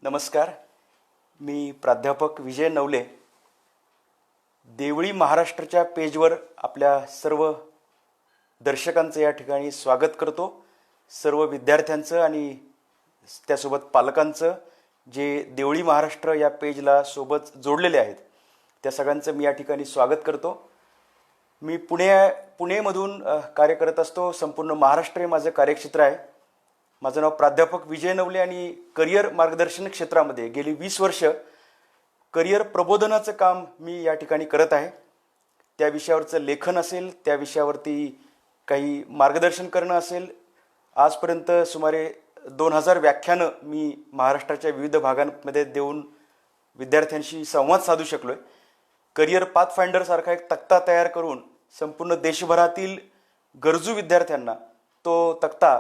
नमस्कार. मी प्राध्यापक विजय नवले. देवळी महाराष्ट्राच्या पेजवर आपल्या सर्व दर्शकांचं या ठिकाणी स्वागत करतो. सर्व विद्यार्थ्यांचं आणि त्यासोबत पालकांचं जे देवळी महाराष्ट्र या पेजला सोबत जोडलेले आहेत त्या सगळ्यांचं मी या ठिकाणी स्वागत करतो. मी पुणेमधून कार्य करत असतो. संपूर्ण महाराष्ट्र हे माझं कार्यक्षेत्र आहे. माझं नाव प्राध्यापक विजय नवले आणि करिअर मार्गदर्शन क्षेत्रामध्ये गेली 20 वर्ष करिअर प्रबोधनाचं काम मी या ठिकाणी करत आहे. त्या विषयावरचं लेखन असेल, त्या विषयावरती काही मार्गदर्शन करणं असेल. आजपर्यंत सुमारे 2000 व्याख्यानं मी महाराष्ट्राच्या विविध भागांमध्ये देऊन विद्यार्थ्यांशी संवाद साधू शकलो आहे. करिअर पाथफाइंडरसारखा एक तक्ता तयार करून संपूर्ण देशभरातील गरजू विद्यार्थ्यांना तो तक्ता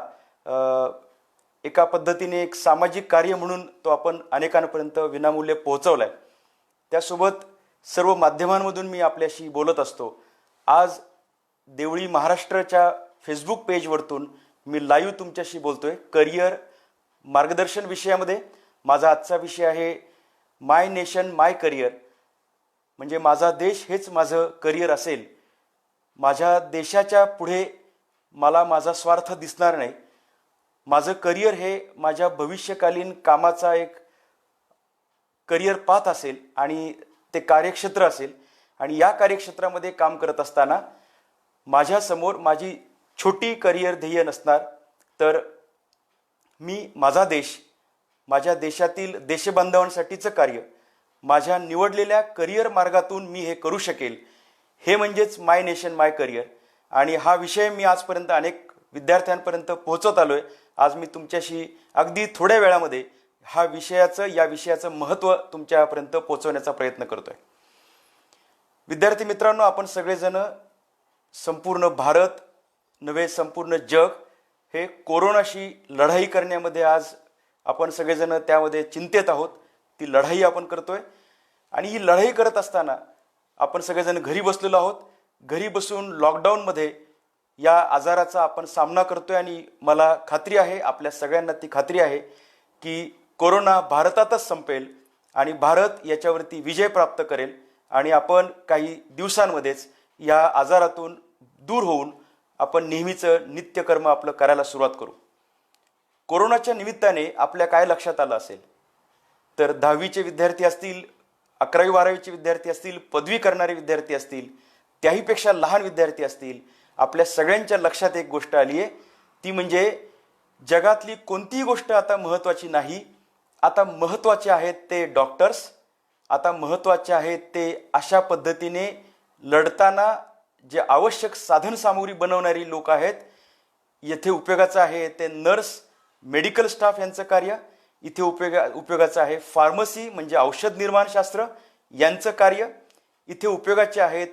एका पद्धतीने एक सामाजिक कार्य म्हणून तो आपण अनेकांपर्यंत विनामूल्य पोहोचवला आहे. त्यासोबत सर्व माध्यमांमधून मी आपल्याशी बोलत असतो. आज देवळी महाराष्ट्राच्या फेसबुक पेजवरतून मी लाईव्ह तुमच्याशी बोलतोय. करिअर मार्गदर्शन विषयामध्ये माझा आजचा विषय आहे माय नेशन माय करिअर. म्हणजे माझा देश हेच माझं करिअर असेल. माझ्या देशाच्या पुढे मला माझा स्वार्थ दिसणार नाही. माझं करिअर हे माझ्या भविष्यकालीन कामाचा एक करिअर पाथ असेल आणि ते कार्यक्षेत्र असेल. आणि या कार्यक्षेत्रामध्ये काम करत असताना माझ्यासमोर माझी छोटी करिअर ध्येय नसणार, तर मी माझा देश, माझ्या देशातील देशबांधवांसाठीचं कार्य माझ्या निवडलेल्या करिअर मार्गातून मी हे करू शकेल, हे म्हणजेच माय नेशन माय करिअर. आणि हा विषय मी आजपर्यंत अनेक विद्यार्थ्यांपर्यंत पोहोचवत आलो आहे. आज मी तुमच्याशी अगदी थोड्या वेळामध्ये या विषयाचं महत्त्व तुमच्यापर्यंत पोहोचवण्याचा प्रयत्न करतोय. विद्यार्थी मित्रांनो, आपण सगळेजण संपूर्ण भारत नव्हे संपूर्ण जग हे कोरोनाशी लढाई करण्यामध्ये आज आपण सगळेजण त्यामध्ये चिंतेत आहोत. ती लढाई आपण करतोय आणि ही लढाई करत असताना आपण सगळेजण घरी बसलेलो आहोत. घरी बसून लॉकडाऊनमध्ये या आजाराचा आपण सामना करतोय आणि मला खात्री आहे, आपल्या सगळ्यांना ती खात्री आहे की कोरोना भारतातच संपेल आणि भारत याच्यावरती विजय प्राप्त करेल आणि आपण काही दिवसांमध्येच या आजारातून दूर होऊन आपण नेहमीचं नित्यकर्म आपलं करायला सुरुवात करू. कोरोनाच्या निमित्ताने आपल्या काय लक्षात आलं असेल तर 10वीचे विद्यार्थी असतील, 11वी-12वीचे विद्यार्थी असतील, पदवी करणारे विद्यार्थी असतील, त्याहीपेक्षा लहान विद्यार्थी असतील, आपल्या सगळ्यांच्या लक्षात एक गोष्ट आली आहे. ती म्हणजे जगातली कोणतीही गोष्ट आता महत्त्वाची नाही. आता महत्त्वाचे आहेत ते डॉक्टर्स. आता महत्त्वाचे आहेत ते अशा पद्धतीने लढताना जे आवश्यक साधनसामुग्री बनवणारी लोक आहेत. येथे उपयोगाचं आहे ते नर्स, मेडिकल स्टाफ यांचं कार्य. इथे उपयोगाचं आहे फार्मसी म्हणजे औषध निर्माणशास्त्र यांचं कार्य. इथे उपयोगाचे आहेत,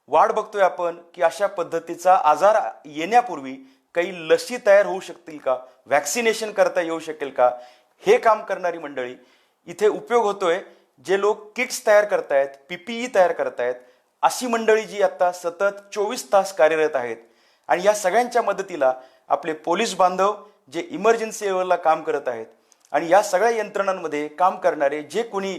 वाट बघतोय आपण की अशा पद्धतीचा आजार येण्यापूर्वी काही लसी तयार होऊ शकतील का, व्हॅक्सिनेशन करता येऊ शकेल का, हे काम करणारी मंडळी. इथे उपयोग होतोय जे लोक किट्स तयार करतायत, PPE तयार करतायत, अशी मंडळी जी आता सतत 24 तास कार्यरत आहेत. आणि या सगळ्यांच्या मदतीला आपले पोलीस बांधव जे इमर्जन्सी लेवलला काम करत आहेत आणि या सगळ्या यंत्रणांमध्ये काम करणारे जे कोणी,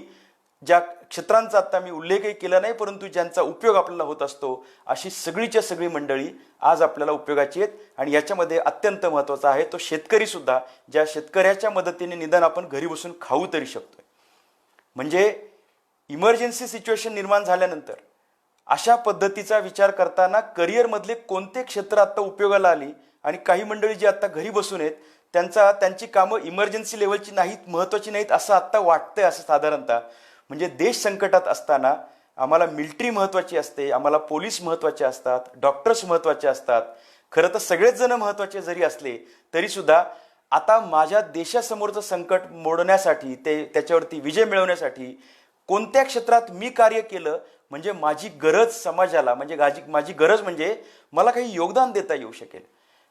ज्या क्षेत्रांचा आता मी उल्लेखही केला नाही परंतु ज्यांचा उपयोग आपल्याला होत असतो, अशी सगळीच्या सगळी मंडळी आज आपल्याला उपयोगाची आहेत. आणि याच्यामध्ये अत्यंत महत्त्वाचा आहे तो शेतकरी सुद्धा, ज्या शेतकऱ्याच्या मदतीने निदान आपण घरी बसून खाऊ तरी शकतोय. म्हणजे इमर्जन्सी सिच्युएशन निर्माण झाल्यानंतर अशा पद्धतीचा विचार करताना करिअरमधले कोणते क्षेत्र आता उपयोगाला आली आणि काही मंडळी जी आता घरी बसून आहेत त्यांची कामं इमर्जन्सी लेवलची नाहीत, महत्त्वाची नाहीत असं आत्ता वाटतंय. असं साधारणतः म्हणजे देश संकटात असताना आम्हाला मिलिटरी महत्त्वाची असते, आम्हाला पोलीस महत्त्वाचे असतात, डॉक्टर्स महत्त्वाचे असतात. खरं तर सगळेच जण महत्त्वाचे जरी असले तरीसुद्धा आता माझ्या देशासमोरचं संकट मोडण्यासाठी, त्याच्यावरती विजय मिळवण्यासाठी कोणत्या क्षेत्रात मी कार्य केलं म्हणजे माझी गरज समाजाला, म्हणजे माझी गरज म्हणजे मला काही योगदान देता येऊ शकेल.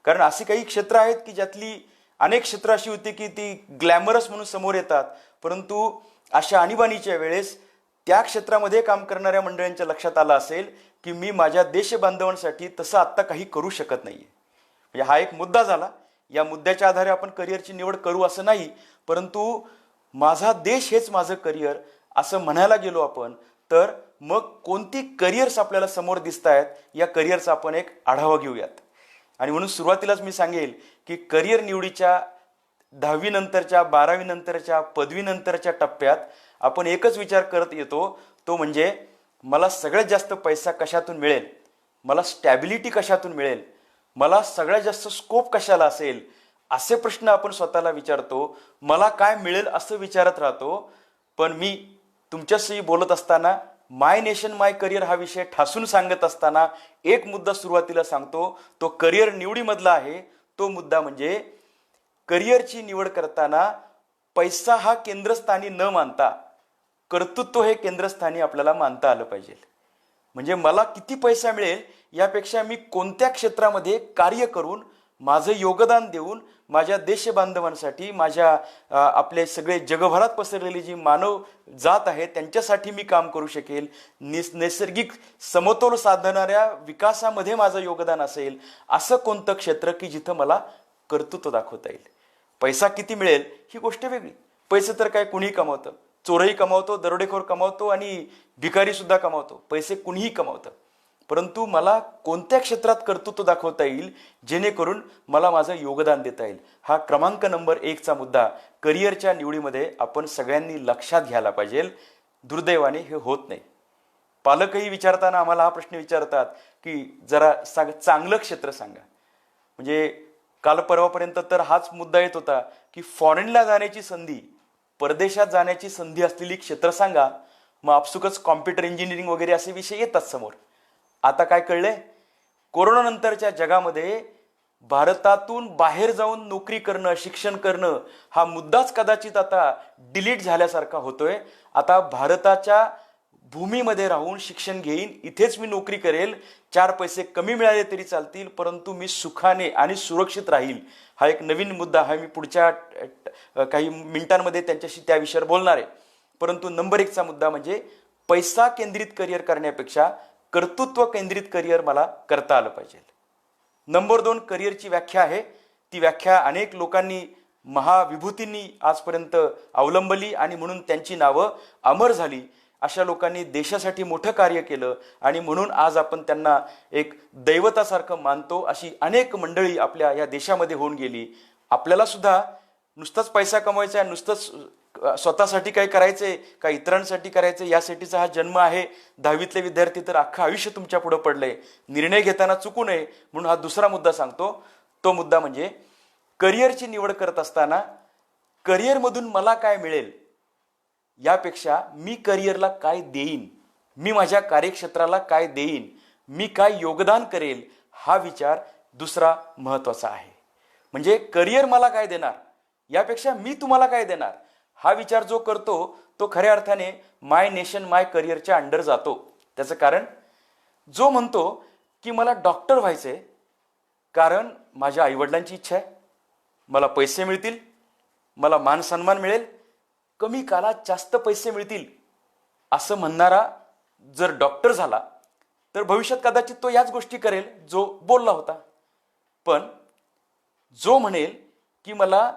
कारण अशी काही क्षेत्र आहेत की ज्यातली अनेक क्षेत्र अशी होती की ती ग्लॅमरस म्हणून समोर येतात, परंतु अशा आणीबाणीच्या वेळेस त्या क्षेत्रामध्ये काम करणाऱ्या मंडळींच्या लक्षात आलं असेल की मी माझ्या देशबांधवांसाठी तसं आत्ता काही करू शकत नाहीये. म्हणजे हा एक मुद्दा झाला. या मुद्द्याच्या आधारे आपण करिअरची निवड करू असं नाही, परंतु माझा देश हेच माझं करिअर असं म्हणायला गेलो आपण, तर मग कोणती करिअर्स आपल्याला समोर दिसत आहेत या करिअरचा आपण एक आढावा घेऊयात. आणि म्हणून सुरुवातीलाच मी सांगेल की करिअर निवडीच्या 10वी नंतरच्या, 12वी नंतरच्या, पदवी नंतरच्या टप्प्यात आपण एकच विचार करत येतो, तो म्हणजे मला सगळ्यात जास्त पैसा कशातून मिळेल, मला स्टॅबिलिटी कशातून मिळेल, मला सगळ्यात जास्त स्कोप कशाला असेल, असे प्रश्न आपण स्वतःला विचारतो. मला काय मिळेल असं विचारत राहतो. पण मी तुमच्याशी बोलत असताना माय नेशन माय करिअर हा विषय ठासून सांगत असताना एक मुद्दा सुरुवातीला सांगतो, तो करिअर निवडीमधला आहे. तो मुद्दा म्हणजे करिअरची निवड करताना पैसा हा केंद्रस्थानी न मानता कर्तृत्व हे केंद्रस्थानी आपल्याला मानता आलं पाहिजे. म्हणजे मला किती पैसा मिळेल यापेक्षा मी कोणत्या क्षेत्रामध्ये कार्य करून माझं योगदान देऊन माझ्या देशबांधवांसाठी, माझ्या आपले सगळे जगभरात पसरलेली जी मानव जात आहे त्यांच्यासाठी मी काम करू शकेल, नैसर्गिक समतोल साधणाऱ्या विकासामध्ये माझं योगदान असेल, असं कोणतं क्षेत्र की जिथं मला कर्तृत्व दाखवता येईल. पैसा किती मिळेल ही गोष्ट वेगळी. पैसे तर काय कुणीही कमावतं, चोरही कमावतो, दरोडेखोर कमावतो आणि भिकारी सुद्धा कमावतो. पैसे कुणीही कमावतं. परंतु मला कोणत्या क्षेत्रात कर्तृत्व दाखवता येईल जेणेकरून मला माझं योगदान देता येईल, हा क्रमांक नंबर 1चा मुद्दा करिअरच्या निवडीमध्ये आपण सगळ्यांनी लक्षात घ्यायला पाहिजे. दुर्दैवाने हे होत नाही. पालकही विचारताना आम्हाला हा प्रश्न विचारतात की जरा चांगलं क्षेत्र सांगा. म्हणजे काल परवापर्यंत तर हाच मुद्दा येत होता की फॉरेनला जाण्याची संधी, परदेशात जाण्याची संधी असलेली क्षेत्र सांगा. मग आपसुकच कॉम्प्युटर इंजिनिअरिंग वगैरे असे विषय येतात समोर. आता काय कळलंय, कोरोना नंतरच्या जगामध्ये भारतातून बाहेर जाऊन नोकरी करणं, शिक्षण करणं हा मुद्दाच कदाचित आता डिलीट झाल्यासारखा होतोय. आता भारताच्या भूमीमध्ये राहून शिक्षण घेईन, इथेच मी नोकरी करेल, 4 पैसे कमी मिळाले तरी चालतील, परंतु मी सुखाने आणि सुरक्षित राहील, हा एक नवीन मुद्दा आहे. मी पुढच्या काही मिनिटांमध्ये त्यांच्याशी त्या विषयावर बोलणार आहे. परंतु नंबर 1चा मुद्दा म्हणजे पैसा केंद्रित करिअर करण्यापेक्षा कर्तृत्व केंद्रित करिअर मला करता आलं पाहिजे. नंबर 2 करिअरची व्याख्या आहे. ती व्याख्या अनेक लोकांनी, महाविभूतींनी आजपर्यंत अवलंबली आणि म्हणून त्यांची नावं अमर झाली. अशा लोकांनी देशासाठी मोठं कार्य केलं आणि म्हणून आज आपण त्यांना एक दैवतासारखं मानतो. अशी अनेक मंडळी आपल्या या देशामध्ये होऊन गेली. आपल्याला सुद्धा नुसताच पैसा कमवायचा आहे, नुसतंच स्वतःसाठी काय करायचंय का इतरांसाठी करायचं यासाठीचा हा जन्म आहे. 10वीतले विद्यार्थी तर अख्खं आयुष्य तुमच्या पुढे पडलंय. निर्णय घेताना चुकू नये म्हणून हा दुसरा मुद्दा सांगतो. तो मुद्दा म्हणजे करिअरची निवड करत असताना करिअरमधून मला काय मिळेल यापेक्षा मी करिअरला काय देईन, मी माझ्या कार्यक्षेत्राला काय देईन, मी काय योगदान करेल, हा विचार दुसरा महत्वाचा आहे. म्हणजे करिअर मला काय देणार यापेक्षा मी तुम्हाला काय देणार, हा विचार जो करतो तो खऱ्या अर्थाने माय नेशन माय करिअरच्या अंडर जातो. त्याचं कारण, जो म्हणतो की मला डॉक्टर व्हायचंय कारण माझ्या आईवडिलांची इच्छा आहे, मला पैसे मिळतील, मला मान सन्मान मिळेल, कमी काळात जास्त पैसे मिळतील, असं म्हणणारा जर डॉक्टर झाला तर भविष्यात कदाचित तो याच गोष्टी करेल जो बोलला होता. पण जो म्हणेल की मला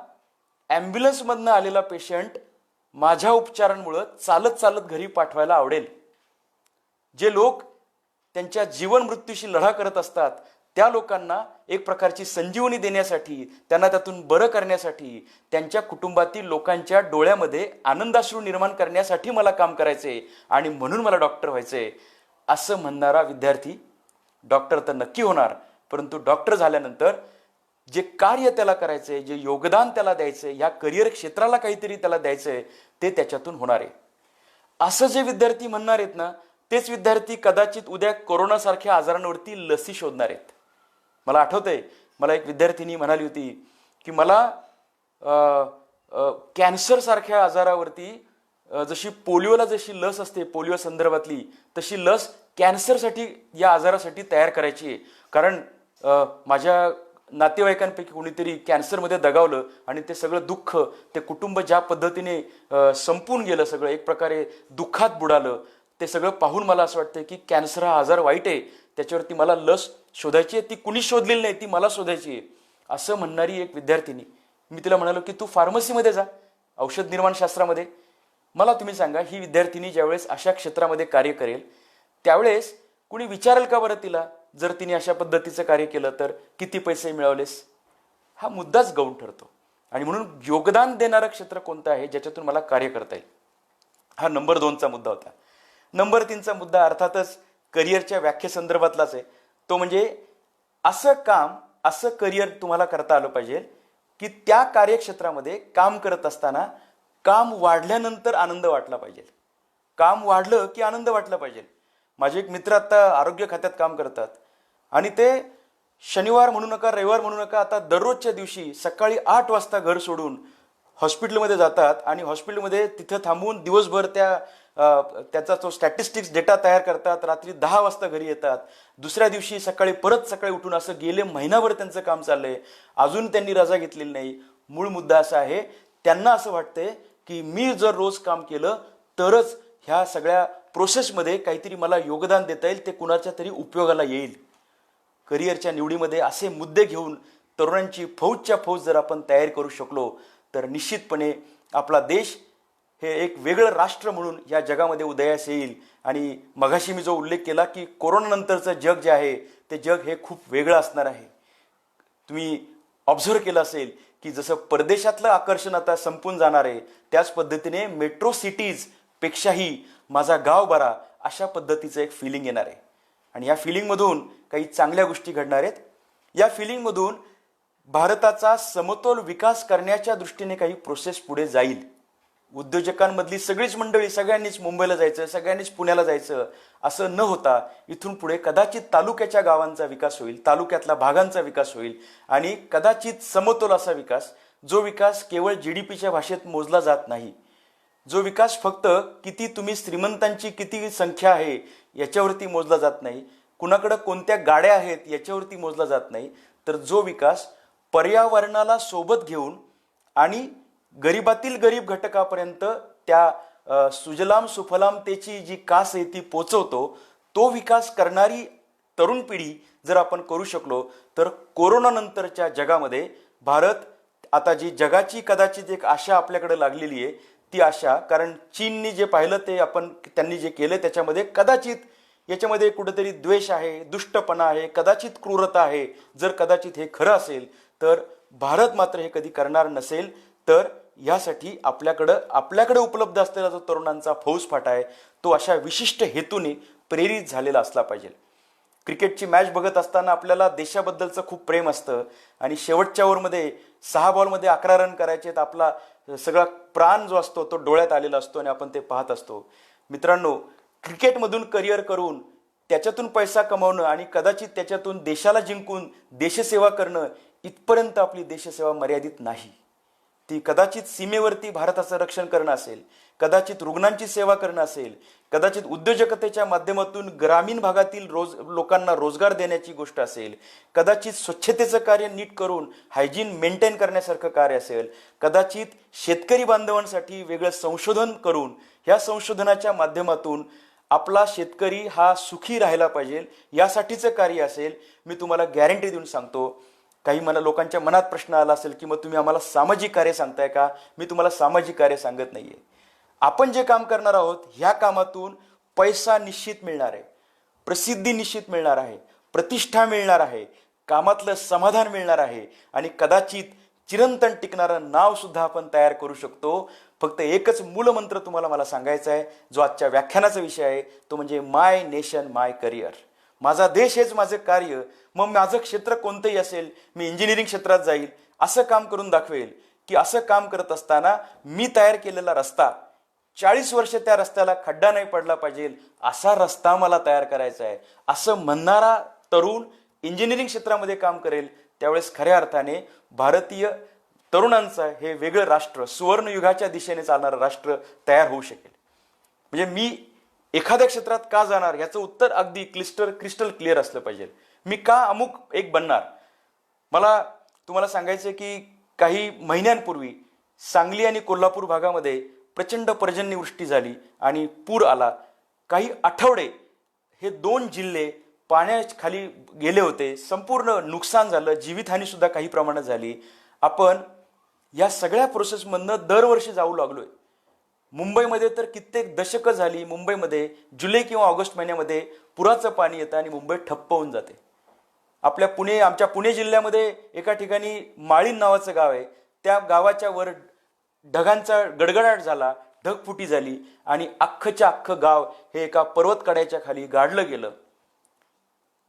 ॲम्ब्युलन्समधनं आलेला पेशंट माझ्या उपचारांमुळं चालत चालत घरी पाठवायला आवडेल, जे लोक त्यांच्या जीवन मृत्यूशी लढा करत असतात त्या लोकांना एक प्रकारची संजीवनी देण्यासाठी, त्यांना त्यातून बरं करण्यासाठी, त्यांच्या कुटुंबातील लोकांच्या डोळ्यामध्ये आनंदाश्रू निर्माण करण्यासाठी मला काम करायचे आणि म्हणून मला डॉक्टर व्हायचे, असं म्हणणारा विद्यार्थी डॉक्टर तर नक्की होणार. परंतु डॉक्टर झाल्यानंतर जे कार्य त्याला करायचंय, जे योगदान त्याला द्यायचंय, या करिअर क्षेत्राला काहीतरी त्याला द्यायचंय, ते त्याच्यातून होणार आहे. असं जे विद्यार्थी म्हणणार आहेत ना, तेच विद्यार्थी कदाचित उद्या कोरोनासारख्या आजारांवरती लसी शोधणार आहेत. मला आठवतंय, मला एक विद्यार्थिनी म्हणाली होती की मला कॅन्सर सारख्या आजारावरती जशी पोलिओला जशी लस असते, पोलिओ संदर्भातली तशी लस कॅन्सरसाठी, या आजारासाठी तयार करायची आहे. कारण माझ्या नातेवाईकांपैकी कोणीतरी कॅन्सरमध्ये दगावलं आणि ते सगळं दुःख, ते कुटुंब ज्या पद्धतीने संपून गेलं, सगळं एक प्रकारे दुःखात बुडालं, ते सगळं पाहून मला असं वाटतं की कॅन्सर हा आजार वाईट आहे, त्याच्यावरती मला लस शोधायची आहे, ती कुणी शोधलेली नाही, ती मला शोधायची आहे, असं म्हणणारी एक विद्यार्थिनी. मी तिला म्हणालो की तू फार्मसीमध्ये जा, औषध निर्माण शास्त्रामध्ये. मला तुम्ही सांगा, ही विद्यार्थिनी ज्यावेळेस अशा क्षेत्रामध्ये कार्य करेल त्यावेळेस कुणी विचारेल का बरं तिला, जर तिने अशा पद्धतीचं कार्य केलं तर किती पैसे मिळवलेस? हा मुद्दाच गौण ठरतो. आणि म्हणून योगदान देणारं क्षेत्र कोणतं आहे ज्याच्यातून मला कार्य करता येईल, हा नंबर 2चा मुद्दा होता. नंबर 3चा मुद्दा अर्थातच करिअरच्या व्याख्येसंदर्भातलाच आहे. तो म्हणजे असं काम, असं करिअर तुम्हाला करता आलं पाहिजे की त्या कार्यक्षेत्रामध्ये काम करत असताना काम वाढल्यानंतर आनंद वाटला पाहिजे. काम वाढलं की आनंद वाटला पाहिजे. माझे एक मित्र आता आरोग्य खात्यात काम करतात आणि ते शनिवार म्हणू नका, रविवार म्हणू नका, आता दररोजच्या दिवशी सकाळी 8 वाजता घर सोडून हॉस्पिटलमध्ये जातात आणि हॉस्पिटलमध्ये तिथं थांबून दिवसभर त्याचा तो स्टॅटिस्टिक्स डेटा तयार करतात. रात्री 10 वाजता घरी येतात. दुसऱ्या दिवशी परत सकाळी उठून असं गेले महिनाभर त्यांचं काम चाललंय. अजून त्यांनी रजा घेतलेली नाही. मूळ मुद्दा असा आहे, त्यांना असं वाटतंय की मी जर रोज काम केलं तरच ह्या सगळ्या प्रोसेसमध्ये काहीतरी मला योगदान देता येईल, ते कुणाच्या तरी उपयोगाला येईल. करिअरच्या निवडीमध्ये असे मुद्दे घेऊन तरुणांची फौजच्या फौज जर आपण तयार करू शकलो तर निश्चितपणे आपला देश हे एक वेगळं राष्ट्र म्हणून या जगामध्ये उदयास येईल. आणि मगाशी मी जो उल्लेख केला की कोरोनानंतरचं जग जे आहे ते जग हे खूप वेगळं असणार आहे. तुम्ही ऑब्झर्व केलं असेल की जसं परदेशातलं आकर्षण आता संपून जाणार आहे, त्याच पद्धतीने मेट्रो सिटीज पेक्षाही माझा गाव बरा अशा पद्धतीचं एक फिलिंग येणार आहे. आणि या फिलिंगमधून काही चांगल्या गोष्टी घडणार आहेत. या फिलिंगमधून भारताचा समतोल विकास करण्याच्या दृष्टीने काही प्रोसेस पुढे जाईल. उद्योजकांमधली सगळीच मंडळी सगळ्यांनीच मुंबईला जायचं, सगळ्यांनीच पुण्याला जायचं असं न होता इथून पुढे कदाचित तालुक्याच्या गावांचा विकास होईल, तालुक्यातल्या भागांचा विकास होईल आणि कदाचित समतोल असा विकास, जो विकास केवळ GDPच्या भाषेत मोजला जात नाही, जो विकास फक्त किती तुम्ही श्रीमंतांची किती संख्या आहे याच्यावरती मोजला जात नाही, कुणाकडे कोणत्या गाड्या आहेत याच्यावरती मोजला जात नाही, तर जो विकास पर्यावरणाला सोबत घेऊन आणि गरीबातील गरीब घटकापर्यंत त्या सुजलाम सुफलामतेची जी कास आहे ती पोचवतो, तो विकास करणारी तरुण पिढी जर आपण करू शकलो तर कोरोनानंतरच्या जगामध्ये भारत, आता जी जगाची कदाचित एक आशा आपल्याकडे लागलेली आहे ती आशा, कारण चीननी जे पाहिलं ते त्यांनी जे केलं त्याच्यामध्ये कदाचित याच्यामध्ये कुठेतरी द्वेष आहे, दुष्टपणा आहे, कदाचित क्रूरता आहे. जर कदाचित हे खरं असेल तर भारत मात्र हे कधी करणार नसेल. तर यासाठी आपल्याकडे उपलब्ध असलेला जो तरुणांचा फौजफाटा आहे तो अशा विशिष्ट हेतूने प्रेरित झालेला असला पाहिजे. क्रिकेटची मॅच बघत असताना आपल्याला देशाबद्दलचं खूप प्रेम असतं आणि शेवटच्या ओव्हरमध्ये 6 बॉलमध्ये 11 रन करायचे, तर आपला सगळा प्राण जो असतो तो डोळ्यात आलेला असतो आणि आपण ते पाहत असतो. मित्रांनो, क्रिकेटमधून करिअर करून त्याच्यातून पैसा कमावणं आणि कदाचित त्याच्यातून देशाला जिंकून देशसेवा करणं इथपर्यंत आपली देशसेवा मर्यादित नाही. ती कदाचित सीमेवरती भारताचं रक्षण करणं असेल, कदाचित रुग्णांची सेवा करणं असेल, कदाचित उद्योजकतेच्या माध्यमातून ग्रामीण भागातील लोकांना रोजगार देण्याची गोष्ट असेल, कदाचित स्वच्छतेचं कार्य नीट करून हायजीन मेंटेन करण्यासारखं कार्य असेल, कदाचित शेतकरी बांधवांसाठी वेगळं संशोधन करून ह्या संशोधनाच्या माध्यमातून आपला शेतकरी हा सुखी राहायला पाहिजे यासाठीचं कार्य असेल. मी तुम्हाला गॅरंटी देऊन सांगतो, काही लोकांच्या मनात प्रश्न आला असेल की मग तुम्ही आम्हाला सामाजिक कार्य सांगताय का? मी तुम्हाला सामाजिक कार्य सांगत नाहीये. आपण जे काम करणार आहोत ह्या कामातून पैसा निश्चित मिळणार आहे, प्रसिद्धी निश्चित मिळणार आहे, प्रतिष्ठा मिळणार आहे, कामातलं समाधान मिळणार आहे आणि कदाचित चिरंतन टिकणारं नाव सुद्धा आपण तयार करू शकतो. फक्त एकच मूलमंत्र तुम्हाला मला सांगायचा आहे, जो आजच्या व्याख्यानाचा विषय आहे, तो म्हणजे माय नेशन माय करिअर. माझा देश हेच माझे कार्य. मग माझं क्षेत्र कोणतंही असेल, मी इंजिनिअरिंग क्षेत्रात जाईल, असं काम करून दाखवेल की असं काम करत असताना मी तयार केलेला रस्ता 40 वर्ष त्या रस्त्याला खड्डा नाही पडला पाहिजे असा रस्ता मला तयार करायचा आहे, असं म्हणणारा तरुण इंजिनिअरिंग क्षेत्रामध्ये काम करेल. त्यावेळेस खऱ्या अर्थाने भारतीय तरुणांचं हे वेगळं राष्ट्र, सुवर्णयुगाच्या दिशेने चालणारं राष्ट्र तयार होऊ शकेल. म्हणजे मी एखाद्या क्षेत्रात का जाणार याचं उत्तर अगदी क्रिस्टल क्लिअर असलं पाहिजे. मी का अमुक एक बनणार. मला तुम्हाला सांगायचं की काही महिन्यांपूर्वी सांगली आणि कोल्हापूर भागामध्ये प्रचंड पर्जन्यवृष्टी झाली आणि पूर आला. काही आठवडे हे 2 जिल्हे पाण्याखाली गेले होते. संपूर्ण नुकसान झालं, जीवितहानी सुद्धा काही प्रमाणात झाली. आपण या सगळ्या प्रोसेसमधनं दरवर्षी जाऊ लागलोय. मुंबईमध्ये तर कित्येक दशकं झाली मुंबईमध्ये जुलै किंवा ऑगस्ट महिन्यामध्ये पुराचं पाणी येतं आणि मुंबई ठप्प होऊन जाते. आमच्या पुणे जिल्ह्यामध्ये एका ठिकाणी माळीन नावाचं गाव आहे. त्या गावाच्या वर ढगांचा गडगडाट झाला, ढगफुटी झाली आणि अख्खच्या अख्खं गाव हे एका पर्वत कड्याच्या खाली गाडलं गेलं.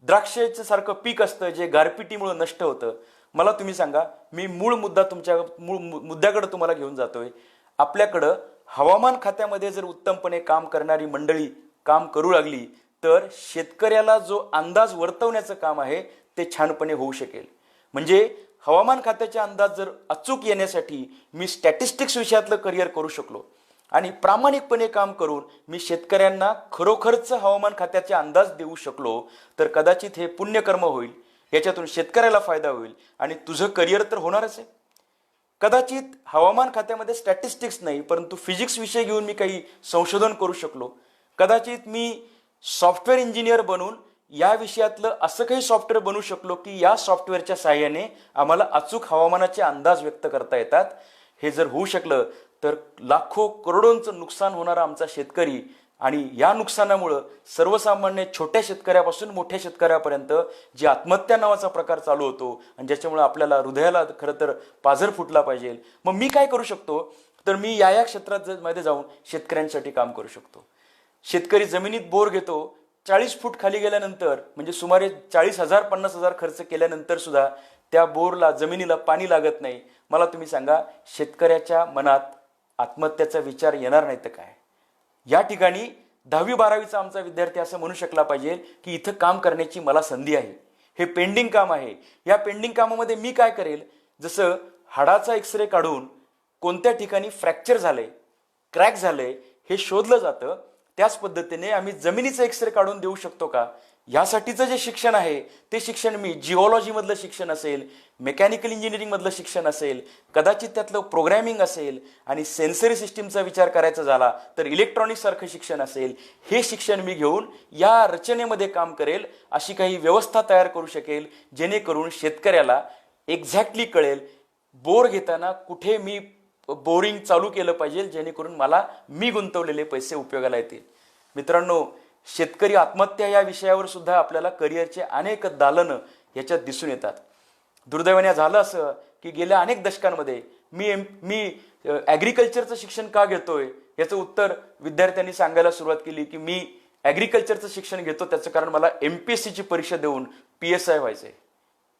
द्राक्षाचं सारखं पीक असतं जे गारपिटीमुळे नष्ट होतं. मला तुम्ही सांगा, मी मूळ मुद्द्याकडे तुम्हाला घेऊन जातोय. आपल्याकडं हवामान खात्यामध्ये जर उत्तमपणे काम करणारी मंडळी काम करू लागली तर शेतकऱ्याला जो अंदाज वर्तवण्याचं काम आहे ते छानपणे होऊ शकेल. म्हणजे हवामान खात्याचे अंदाज जर अचूक येण्यासाठी मी स्टॅटिस्टिक्स विषयातलं करिअर करू शकलो आणि प्रामाणिकपणे काम करून मी शेतकऱ्यांना खरोखरच हवामान खात्याचे अंदाज देऊ शकलो तर कदाचित हे पुण्यकर्म होईल. याच्यातून शेतकऱ्याला फायदा होईल आणि तुझं करिअर तर होणारच आहे. कदाचित हवामान खात्यामध्ये स्टॅटिस्टिक्स नाही परंतु फिजिक्स विषय घेऊन मी काही संशोधन करू शकलो. कदाचित मी सॉफ्टवेअर इंजिनियर बनून या विषयातलं असं काही सॉफ्टवेअर बनवू शकलो की या सॉफ्टवेअरच्या साहाय्याने आम्हाला अचूक हवामानाचे अंदाज व्यक्त करता येतात. हे जर होऊ शकलं तर लाखो करोडोंचं नुकसान होणारा आमचा शेतकरी आणि या नुकसानामुळं सर्वसामान्य छोट्या शेतकऱ्यापासून मोठ्या शेतकऱ्यापर्यंत जे आत्महत्या नावाचा प्रकार चालू होतो आणि ज्याच्यामुळे आपल्याला हृदयाला खरं तर पाझर फुटला पाहिजे. मग मी काय करू शकतो तर मी या क्षेत्रात मध्ये जाऊन शेतकऱ्यांसाठी काम करू शकतो. शेतकरी जमिनीत बोर घेतो, 40 फूट खाली गेल्यानंतर म्हणजे सुमारे 40,000 50,000 खर्च केल्यानंतर सुद्धा त्या बोरला जमिनीला पाणी लागत नाही. मला तुम्ही सांगा, शेतकऱ्याच्या मनात आत्महत्याचा विचार येणार नाही तर काय? या ठिकाणी 10वी 12वीचा आमचा विद्यार्थी असं म्हणू शकला पाहिजे की इथं काम करण्याची मला संधी आहे. हे पेंडिंग काम आहे. या पेंडिंग कामामध्ये मी काय करेल, जसं हाडाचा एक्सरे काढून कोणत्या ठिकाणी फ्रॅक्चर झालंय, क्रॅक झालंय हे शोधलं जातं, त्याच पद्धतीने आम्ही जमिनीचा एक्सरे काढून देऊ शकतो का? यासाठीचं जे शिक्षण आहे ते शिक्षण मी जिओलॉजीमधलं शिक्षण असेल, मेकॅनिकल इंजिनिअरिंगमधलं शिक्षण असेल, कदाचित त्यातलं प्रोग्रॅमिंग असेल आणि सेन्सरी सिस्टीमचा विचार करायचा झाला तर इलेक्ट्रॉनिक्ससारखं शिक्षण असेल. हे शिक्षण मी घेऊन या रचनेमध्ये काम करेल, अशी काही व्यवस्था तयार करू शकेल जेणेकरून शेतकऱ्याला एक्झॅक्टली कळेल बोर घेताना कुठे मी बोरिंग चालू केलं पाहिजे जेणेकरून मी गुंतवलेले पैसे उपयोगाला येतील. मित्रांनो, शेतकरी आत्महत्या या विषयावर सुद्धा आपल्याला करिअरचे अनेक दालनं याच्यात दिसून येतात. दुर्दैवाने झालं असं की गेल्या अनेक दशकांमध्ये मी ॲग्रिकल्चरचं शिक्षण का घेतोय याचं उत्तर विद्यार्थ्यांनी सांगायला सुरुवात केली की मी ॲग्रिकल्चरचं शिक्षण घेतो त्याचं कारण मला MPSCची परीक्षा देऊन PSI व्हायचंय.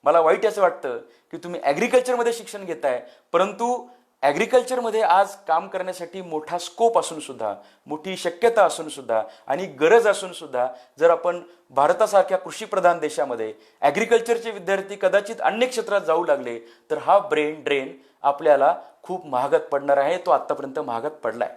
मला वाईट असं वाटतं की तुम्ही ॲग्रिकल्चरमध्ये शिक्षण घेताय परंतु ॲग्रिकल्चरमध्ये आज काम करण्यासाठी मोठा स्कोप असून सुद्धा, मोठी शक्यता असून सुद्धा आणि गरज असून सुद्धा जर आपण भारतासारख्या कृषीप्रधान देशामध्ये ॲग्रिकल्चरचे विद्यार्थी कदाचित अन्य क्षेत्रात जाऊ लागले तर हा ब्रेन ड्रेन आपल्याला खूप महागात पडणार आहे. तो आत्तापर्यंत महागात पडलाय.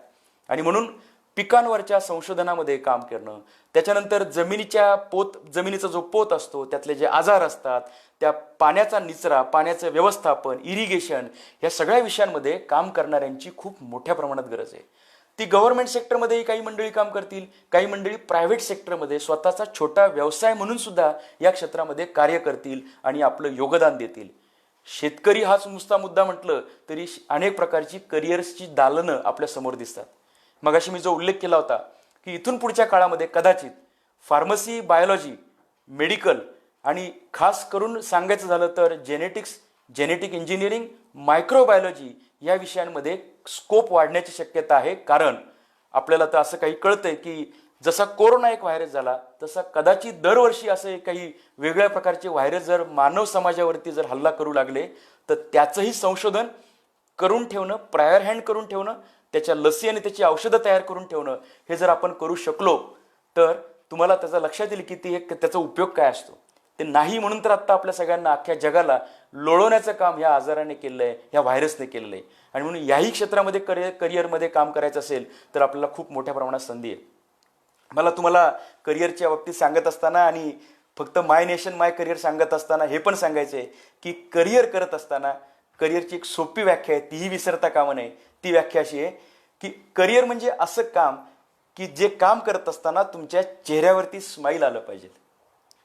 आणि म्हणून पिकांवरच्या संशोधनामध्ये काम करणं, त्याच्यानंतर जमिनीचा जो पोत असतो त्यातले जे आजार असतात, त्या पाण्याचा निचरा, पाण्याचं व्यवस्थापन, इरिगेशन, या सगळ्या विषयांमध्ये काम करणाऱ्यांची खूप मोठ्या प्रमाणात गरज आहे. ती गव्हर्नमेंट सेक्टरमध्येही काही मंडळी काम करतील, काही मंडळी प्रायव्हेट सेक्टरमध्ये स्वतःचा छोटा व्यवसाय म्हणून सुद्धा या क्षेत्रामध्ये कार्य करतील आणि आपलं योगदान देतील. शेतकरी हाच नुसता मुद्दा म्हटलं तरी अनेक प्रकारची करिअर्सची दालनं आपल्या समोर दिसतात. मगाशी मी जो उल्लेख केला होता की इथून पुढच्या काळामध्ये कदाचित फार्मसी, बायोलॉजी, मेडिकल आणि खास करून सांगायचं झालं तर जेनेटिक इंजिनिअरिंग, मायक्रोबायोलॉजी या विषयांमध्ये स्कोप वाढण्याची शक्यता आहे. कारण आपल्याला तर असं काही कळतंय की जसा कोरोना एक व्हायरस झाला तसा कदाचित दरवर्षी असे काही वेगळ्या प्रकारचे व्हायरस जर मानव समाजावरती जर हल्ला करू लागले तर त्याचंही संशोधन करून ठेवणं, प्रायर हँड करून ठेवणं, त्याच्या लसी आणि त्याची औषधं तयार करून ठेवणं, हे जर आपण करू शकलो तर तुम्हाला त्याचा लक्षात येईल की त्याचा उपयोग काय असतो. ते नाही म्हणून तर आत्ता आपल्या सगळ्यांना, अख्ख्या जगाला लोळवण्याचं काम ह्या आजाराने केलेलं आहे, ह्या व्हायरसने केलेलं आहे. आणि म्हणून याही क्षेत्रामध्ये करिअरमध्ये काम करायचं असेल तर आपल्याला खूप मोठ्या प्रमाणात संधी आहे. मला तुम्हाला करिअरच्या बाबतीत सांगत असताना आणि फक्त माय नेशन माय करिअर सांगत असताना हे पण सांगायचं आहे की करिअर करत असताना करिअरची एक सोपी व्याख्या आहे, तीही विसरता कामा नये. ती व्याख्या अशी आहे की करिअर म्हणजे असं काम की जे काम करत असताना तुमच्या चेहऱ्यावरती स्माईल आलं पाहिजे,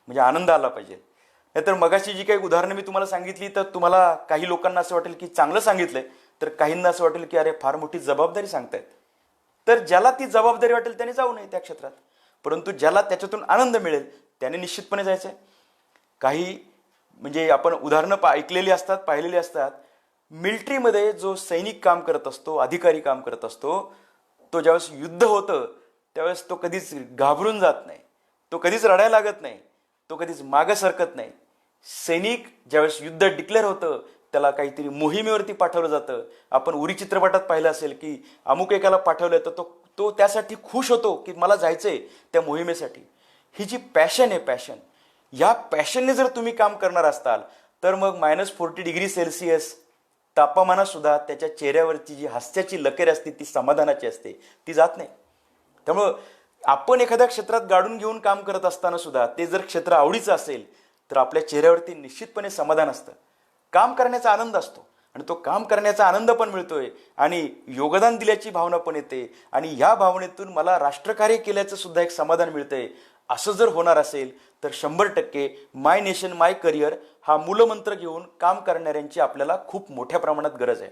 म्हणजे आनंद आला पाहिजे. नाहीतर मगाशी जी काही उदाहरणं मी तुम्हाला सांगितली तर तुम्हाला काही लोकांना असं वाटेल की चांगलं सांगितलंय तर काहींना असं वाटेल की अरे फार मोठी जबाबदारी सांगतायत. तर ज्याला ती जबाबदारी वाटेल त्याने जाऊ नये त्या क्षेत्रात, परंतु ज्याला त्याच्यातून आनंद मिळेल त्याने निश्चितपणे जायचं आहे. काही म्हणजे आपण उदाहरणं ऐकलेली असतात, पाहिलेली असतात. मिलिटरीमध्ये जो सैनिक काम करत असतो, अधिकारी काम करत असतो, तो ज्यावेळेस युद्ध होतं त्यावेळेस तो कधीच घाबरून जात नाही, तो कधीच रडायला लागत नाही, तो कधीच मागं सरकत नाही. सैनिक ज्यावेळेस युद्ध डिक्लेअर होतं त्याला काहीतरी मोहिमेवरती पाठवलं जातं. आपण उरी चित्रपटात पाहिलं असेल की अमुक एकाला पाठवलं तर तो त्यासाठी खुश होतो की मला जायचंय त्या मोहिमेसाठी. ही जी पॅशन आहे, पॅशन, या पॅशनने जर तुम्ही काम करणार असताल तर मग -40°C तापमानात सुद्धा त्याच्या चेहऱ्यावरची जी हास्याची लकीर असते ती समाधानाची असते, ती जात नाही. त्यामुळं आपण एखाद्या क्षेत्रात गाडून घेऊन काम करत असताना सुद्धा ते जर क्षेत्र आवडीचं असेल तर आपल्या चेहऱ्यावरती निश्चितपणे समाधान असतं, काम करण्याचा आनंद असतो, आणि तो काम करण्याचा आनंद पण मिळतोय आणि योगदान दिल्याची भावना पण येते, आणि या भावनेतून मला राष्ट्रकार्य केल्याचं सुद्धा एक समाधान मिळतंय. असं जर होणार असेल तर 100% माय नेशन माय करिअर हा मूलमंत्र घेऊन काम करणाऱ्यांची आपल्याला खूप मोठ्या प्रमाणात गरज आहे.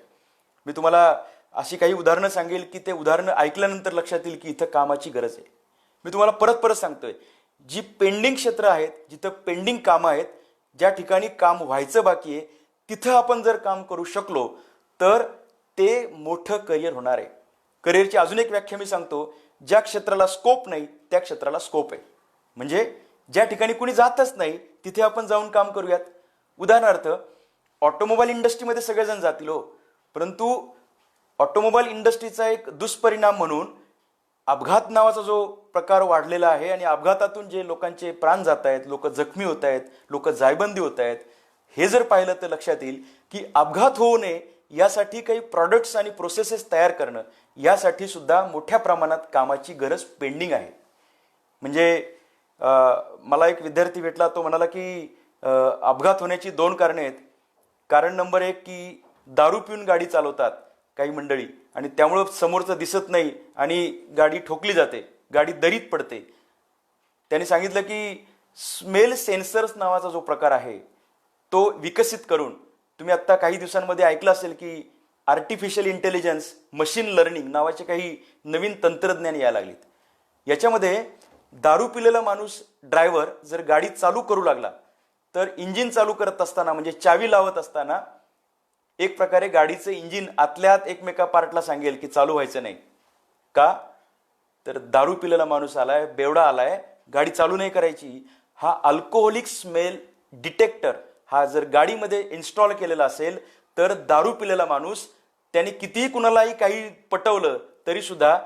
मी तुम्हाला अशी काही उदाहरणं सांगेल की ते उदाहरणं ऐकल्यानंतर लक्षात येईल की इथं कामाची गरज आहे. मी तुम्हाला परत सांगतोय, जी पेंडिंग क्षेत्र आहेत, जिथं पेंडिंग कामं आहेत, ज्या ठिकाणी काम व्हायचं बाकी आहे, तिथं आपण जर काम करू शकलो तर ते मोठं करिअर होणार आहे. करिअरची अजून एक व्याख्या मी सांगतो, ज्या क्षेत्राला स्कोप नाही त्या क्षेत्राला स्कोप आहे. म्हणजे ज्या ठिकाणी कुणी जातच नाही तिथे आपण जाऊन काम करूयात. उदाहरणार्थ, ऑटोमोबाईल इंडस्ट्रीमध्ये सगळेजण जातील हो, परंतु ऑटोमोबाईल इंडस्ट्रीचा एक दुष्परिणाम म्हणून अपघात नावाचा जो प्रकार वाढलेला आहे आणि अपघातातून जे लोकांचे प्राण जात आहेत, लोक जखमी होत आहेत, लोक जायबंदी होत आहेत, हे जर पाहिलं तर लक्षात येईल की अपघात होऊ नये यासाठी काही प्रॉडक्ट्स आणि प्रोसेसेस तयार करणं, यासाठी सुद्धा मोठ्या प्रमाणात कामाची गरज पेंडिंग आहे. म्हणजे मला एक विद्यार्थी भेटला, तो म्हणाला की अपघात होण्याची 2 कारणे आहेत. कारण नंबर 1 की दारू पिऊन गाडी चालवतात काही मंडळी आणि त्यामुळं समोरचं दिसत नाही आणि गाडी ठोकली जाते, गाडी दरीत पडते. त्यांनी सांगितलं की स्मेल सेन्सर्स नावाचा जो प्रकार आहे तो विकसित करून, तुम्ही आत्ता काही दिवसांमध्ये ऐकलं असेल की आर्टिफिशियल इंटेलिजन्स, मशीन लर्निंग नावाचे काही नवीन तंत्रज्ञान यायला लागलीत. याच्यामध्ये दारू पिलेला माणूस ड्रायव्हर जर गाडी चालू करू लागला तर इंजिन चालू करत असताना, म्हणजे चावी लावत असताना, एक प्रकारे गाडीचं इंजिन आतल्यात एकमेका पार्टला सांगेल की चालू व्हायचं नाही. का? तर दारू पिलेला माणूस आलाय, बेवडा आलाय, गाडी चालू नाही करायची. हा अल्कोहोलिक स्मेल डिटेक्टर हा जर गाडीमध्ये इन्स्टॉल केलेला असेल तर दारू पिलेला माणूस त्याने कितीही कुणालाही काही पटवलं तरी सुद्धा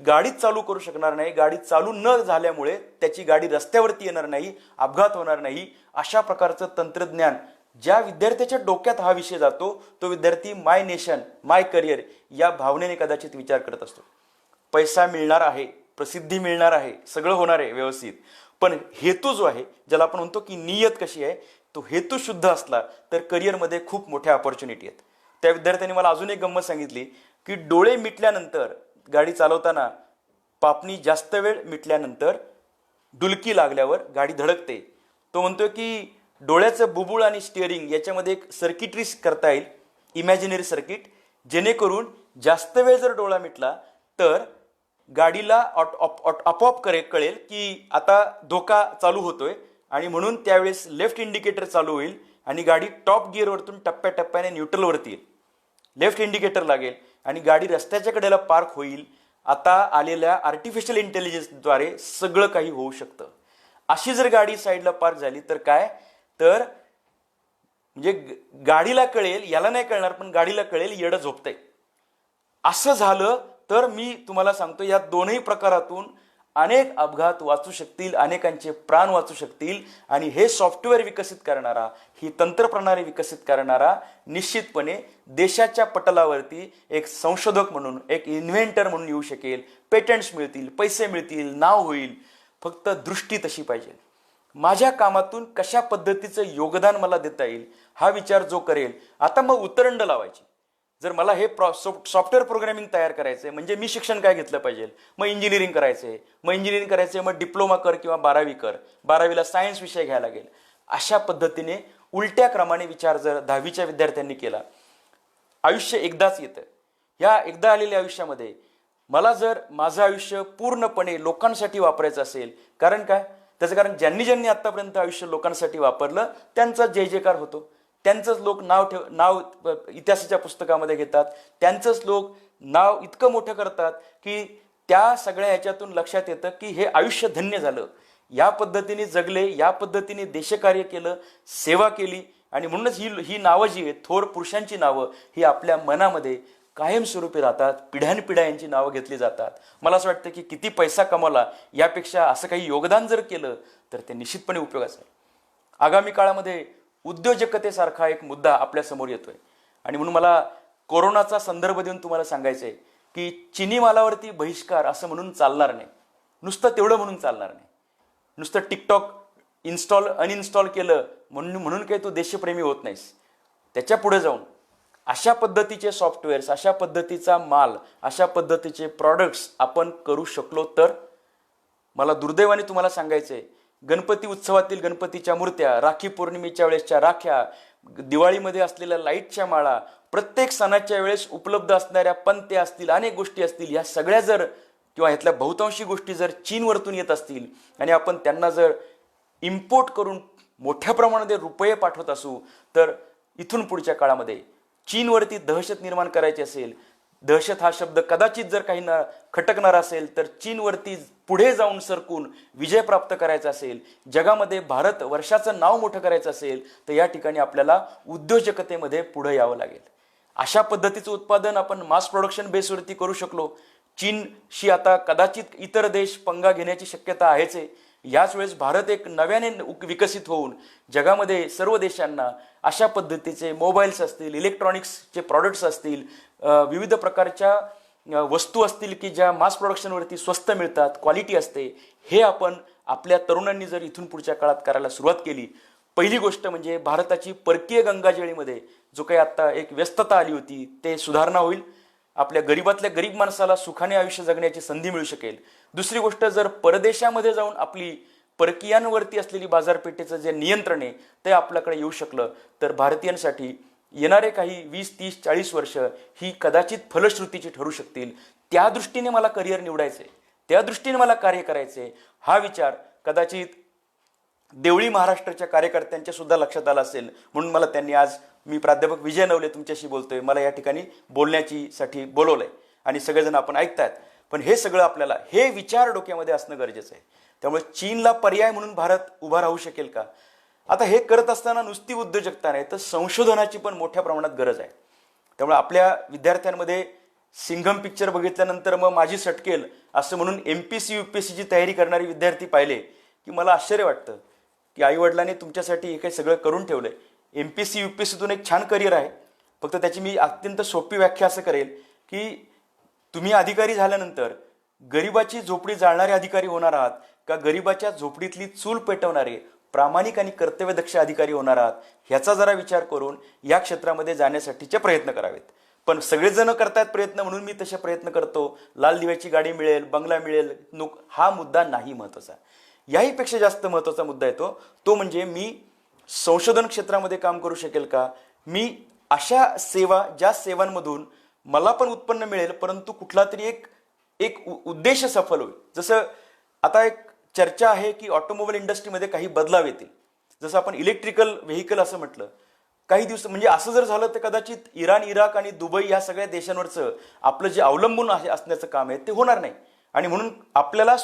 गाडीच चालू करू शकणार नाही. गाडी चालू न झाल्यामुळे त्याची गाडी रस्त्यावरती येणार नाही, अपघात होणार नाही. अशा प्रकारचं तंत्रज्ञान ज्या विद्यार्थ्याच्या डोक्यात हा विषय जातो तो विद्यार्थी माय नेशन माय करिअर या भावनेने कदाचित विचार करत असतो. पैसा मिळणार आहे, प्रसिद्धी मिळणार आहे, सगळं होणार आहे व्यवस्थित, पण हेतू जो आहे, ज्याला आपण म्हणतो की नियत कशी आहे, तो हेतू शुद्ध असला तर करिअरमध्ये खूप मोठ्या ऑपॉर्च्युनिटी आहेत. त्या विद्यार्थ्यांनी मला अजून एक गंमत सांगितली की डोळे मिटल्यानंतर गाडी चालवताना, पापणी जास्त वेळ मिटल्यानंतर, डुलकी लागल्यावर गाडी धडकते. तो म्हणतोय की डोळ्याचं बुबुळ आणि स्टिअरिंग याच्यामध्ये एक सर्किटरी करता येईल, इमॅजिनरी सर्किट, जेणेकरून जास्त वेळ जर डोळा मिटला तर गाडीला आपोआप कळेल की आता धोका चालू होतोय, आणि म्हणून त्यावेळेस लेफ्ट इंडिकेटर चालू होईल आणि गाडी टॉप गिअरवरतून टप्प्याटप्प्याने न्यूट्रलवरती येईल. लेफ्ट इंडिकेटर लागेल आणि गाडी रस्त्याच्या कडेला पार्क होईल. आता आलेल्या आर्टिफिशियल इंटेलिजन्सद्वारे सगळं काही होऊ शकतं. अशी जर गाडी साईडला पार्क झाली तर काय, तर म्हणजे गाडीला कळेल, याला नाही कळणार पण गाडीला कळेल येडं झोपतंय. असं झालं तर मी तुम्हाला सांगतो या दोनही प्रकारातून अनेक अपघात वाचू शकतील, अनेकांचे प्राण वाचू शकतील. आणि हे सॉफ्टवेअर विकसित करणारा, ही तंत्रप्रणाली विकसित करणारा निश्चितपणे देशाच्या पटलावरती एक संशोधक म्हणून, एक इन्व्हेंटर म्हणून येऊ शकेल. पेटंट्स मिळतील, पैसे मिळतील, नाव होईल. फक्त दृष्टी तशी पाहिजे. माझ्या कामातून कशा पद्धतीचं योगदान मला देता येईल हा विचार जो करेल. आता मग उतरंड लावायची. जर मला हे सॉफ्टवेअर प्रोग्रामिंग तयार करायचंय म्हणजे मी शिक्षण काय घेतलं पाहिजे, मग इंजिनिअरिंग करायचंय, मग डिप्लोमा कर किंवा 12वी कर, 12वीला सायन्स विषय घ्यायला लागेल. अशा पद्धतीने उलट्या क्रमाने विचार जर 10वीच्या विद्यार्थ्यांनी केला आयुष्य एकदाच येतं. ह्या एकदा आलेल्या आयुष्यामध्ये मला जर माझं आयुष्य पूर्णपणे लोकांसाठी वापरायचं असेल, कारण काय, त्याचं कारण ज्यांनी ज्यांनी आतापर्यंत आयुष्य लोकांसाठी वापरलं त्यांचा जय जयकार होतो, त्यांचंच लोक नाव इतिहासाच्या पुस्तकामध्ये घेतात, त्यांचंच लोक नाव इतकं मोठं करतात की त्या सगळ्या ह्याच्यातून लक्षात येतं की हे आयुष्य धन्य झालं, या पद्धतीने जगले, या पद्धतीने देशकार्य केलं, सेवा केली. आणि म्हणूनच ही नावं जी आहेत, थोर पुरुषांची नावं, ही आपल्या मनामध्ये कायमस्वरूपी राहतात. पिढ्यानपिढ्या यांची नावं घेतली जातात. मला असं वाटतं की किती पैसा कमावला यापेक्षा असं काही योगदान जर केलं तर ते निश्चितपणे उपयोगाचं आहे. आगामी काळामध्ये उद्योजकतेसारखा एक मुद्दा आपल्या समोर येतोय आणि म्हणून मला कोरोनाचा संदर्भ देऊन तुम्हाला सांगायचं आहे की चिनी मालावरती बहिष्कार असं म्हणून चालणार नाही, नुसतं तेवढं म्हणून चालणार नाही. नुसतं टिकटॉक अनइन्स्टॉल केलं म्हणून काही तू देशप्रेमी होत नाहीस. त्याच्या पुढे जाऊन अशा पद्धतीचे सॉफ्टवेअर्स, अशा पद्धतीचा माल, अशा पद्धतीचे प्रॉडक्ट्स आपण करू शकलो तर, मला दुर्दैवाने तुम्हाला सांगायचं आहे, गणपती उत्सवातील गणपतीच्या मूर्त्या, राखी पौर्णिमेच्या वेळेसच्या राख्या, दिवाळीमध्ये असलेल्या लाईटच्या माळा, प्रत्येक सणाच्या वेळेस उपलब्ध असणाऱ्या पंत्या असतील, अनेक गोष्टी असतील, ह्या सगळ्या जर किंवा ह्यातल्या बहुतांशी गोष्टी जर चीनवरतून येत असतील आणि आपण त्यांना जर इम्पोर्ट करून मोठ्या प्रमाणामध्ये रुपये पाठवत असू, तर इथून पुढच्या काळामध्ये चीनवरती दहशत निर्माण करायची असेल, दहशत हा शब्द कदाचित जर काही खटकणार असेल, तर चीनवरती पुढे जाऊन सरकून विजय प्राप्त करायचा असेल, जगामध्ये भारत वर्षाचं नाव मोठं करायचं असेल, तर या ठिकाणी आपल्याला उद्योजकतेमध्ये पुढे यावं लागेल. अशा पद्धतीचं उत्पादन आपण मास प्रोडक्शन बेसवरती करू शकलो. चीनशी आता कदाचित इतर देश पंगा घेण्याची शक्यता आहेच आहे. याच वेळेस भारत एक नव्याने विकसित होऊन जगामध्ये सर्व देशांना अशा पद्धतीचे मोबाईल्स असतील, इलेक्ट्रॉनिक्सचे प्रॉडक्ट्स असतील, विविध प्रकारच्या वस्तू असतील की ज्या मास प्रोडक्शनवरती स्वस्त मिळतात, क्वालिटी असते, हे आपण आपल्या तरुणांनी जर इथून पुढच्या काळात करायला सुरुवात केली. पहिली गोष्ट म्हणजे भारताची परकीय गंगाजळीमध्ये जो काही आता एक व्यस्तता आली होती ते सुधारणा होईल. आपल्या गरीबातल्या गरीब माणसाला सुखाने आयुष्य जगण्याची संधी मिळू शकेल. दुसरी गोष्ट, जर परदेशामध्ये जाऊन आपली परकीयांवरती असलेली बाजारपेठेचं जे नियंत्रण आहे ते आपल्याकडे येऊ शकलं तर भारतीयांसाठी येणारे काही 20, 30, 40 वर्ष ही कदाचित फलश्रुतीची ठरू शकतील. त्या दृष्टीने मला करिअर निवडायचंय, त्या दृष्टीने मला कार्य करायचंय, हा विचार कदाचित देवळी महाराष्ट्राच्या कार्यकर्त्यांच्या सुद्धा लक्षात आला असेल. म्हणून मला त्यांनी आज, मी प्राध्यापक विजय नवले तुमच्याशी बोलतोय, मला या ठिकाणी बोलण्याची साठी बोलवलंय आणि सगळेजण आपण ऐकतायत. पण हे सगळं आपल्याला हे विचार डोक्यामध्ये असणं गरजेचं आहे. त्यामुळे चीनला पर्याय म्हणून भारत उभा राहू शकेल का? आता हे करत असताना नुसती उद्योजकता नाही तर संशोधनाची पण मोठ्या प्रमाणात गरज आहे. त्यामुळे आपल्या विद्यार्थ्यांमध्ये सिंघम पिक्चर बघितल्यानंतर मग माझी सटकेल असं म्हणून MPSC UPSCची तयारी करणारे विद्यार्थी पाहिले की मला आश्चर्य वाटतं की आईवडिलांनी तुमच्यासाठी हे काही सगळं करून ठेवलंय. MPSC UPSCतून एक छान करिअर आहे, फक्त त्याची मी अत्यंत सोपी व्याख्या असं करेल की तुम्ही अधिकारी झाल्यानंतर गरिबाची झोपडी जाळणारे अधिकारी होणार आहात का गरिबाच्या झोपडीतली चूल पेटवणारे प्रामाणिक आणि कर्तव्यदक्ष अधिकारी होणार आहात, ह्याचा जरा विचार करून या क्षेत्रामध्ये जाण्यासाठीचे प्रयत्न करावेत. पण सगळेजण करतायत प्रयत्न म्हणून मी तसे प्रयत्न करतो, लाल दिव्याची गाडी मिळेल, बंगला मिळेल, हा मुद्दा नाही महत्त्वाचा. याहीपेक्षा जास्त महत्त्वाचा मुद्दा येतो तो म्हणजे मी संशोधन क्षेत्रामध्ये काम करू शकेल का, मी अशा सेवा ज्या सेवांमधून मला पण उत्पन्न मिळेल परंतु कुठला तरी एक उद्देश सफल होईल. जसं आता एक चर्चा आहे की ऑटोमोबाईल इंडस्ट्रीमध्ये काही बदलाव येतील. जसं आपण इलेक्ट्रिकल व्हेकल असं म्हटलं, काही दिवस म्हणजे असं जर झालं तर कदाचित इराण, इराक आणि दुबई या सगळ्या देशांवरचं आपलं जे अवलंबून असण्याचं काम आहे ते होणार नाही. आणि म्हणून आपल्याला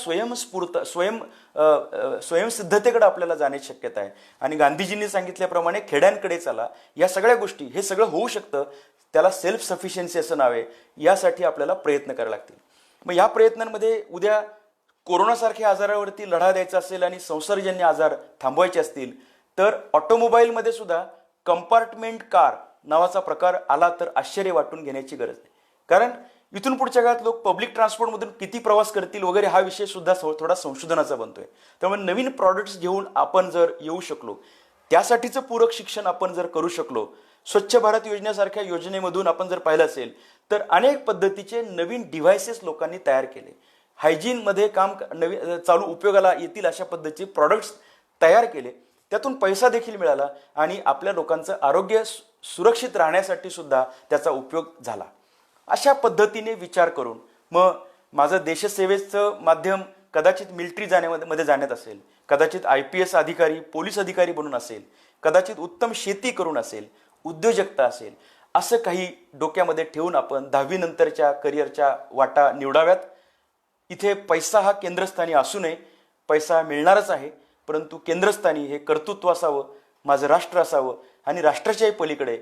स्वयंसिद्धतेकडे आपल्याला जाण्याची शक्यता आहे. आणि गांधीजींनी सांगितल्याप्रमाणे खेड्यांकडे चला, या सगळ्या गोष्टी, हे सगळं होऊ शकतं. त्याला सेल्फ सफिशियन्सी असं नाव आहे. यासाठी आपल्याला प्रयत्न करावे लागतील. मग या प्रयत्नांमध्ये उद्या कोरोनासारख्या आजारावरती लढा द्यायचा असेल आणि संसर्गजन्य आजार थांबवायचे असतील तर ऑटोमोबाईलमध्ये सुद्धा कंपार्टमेंट कार नावाचा प्रकार आला तर आश्चर्य वाटून घेण्याची गरज आहे. कारण इथून पुढच्या काळात लोक पब्लिक ट्रान्सपोर्टमधून किती प्रवास करतील वगैरे हा विषय सुद्धा थोडा संशोधनाचा बनतोय. त्यामुळे नवीन प्रॉडक्ट्स घेऊन आपण जर येऊ शकलो, त्यासाठीचं पूरक शिक्षण आपण जर करू शकलो, स्वच्छ भारत योजनेसारख्या योजनेमधून आपण जर पाहिलं असेल तर अनेक पद्धतीचे नवीन डिव्हायसेस लोकांनी तयार केले. हायजीनमध्ये काम चालू उपयोगाला येतील अशा पद्धतीचे प्रॉडक्ट्स तयार केले, त्यातून पैसा देखील मिळाला आणि आपल्या लोकांचं आरोग्य सुरक्षित राहण्यासाठी सुद्धा त्याचा उपयोग झाला. अशा पद्धतीने विचार करून मग माझं देशसेवेचं माध्यम कदाचित मिलिटरी मध्ये जाण्यात असेल, कदाचित IPS अधिकारी, पोलीस अधिकारी बनून असेल, कदाचित उत्तम शेती करून असेल, उद्योजकता असेल, असं काही डोक्यामध्ये ठेवून आपण 10वी नंतरच्या करिअरच्या वाटा निवडाव्यात. इथे पैसा हा केंद्रस्थानी असू नये. पैसा मिळणारच आहे, परंतु केंद्रस्थानी हे कर्तृत्व असावं, माझं राष्ट्र असावं आणि राष्ट्राच्याही पलीकडे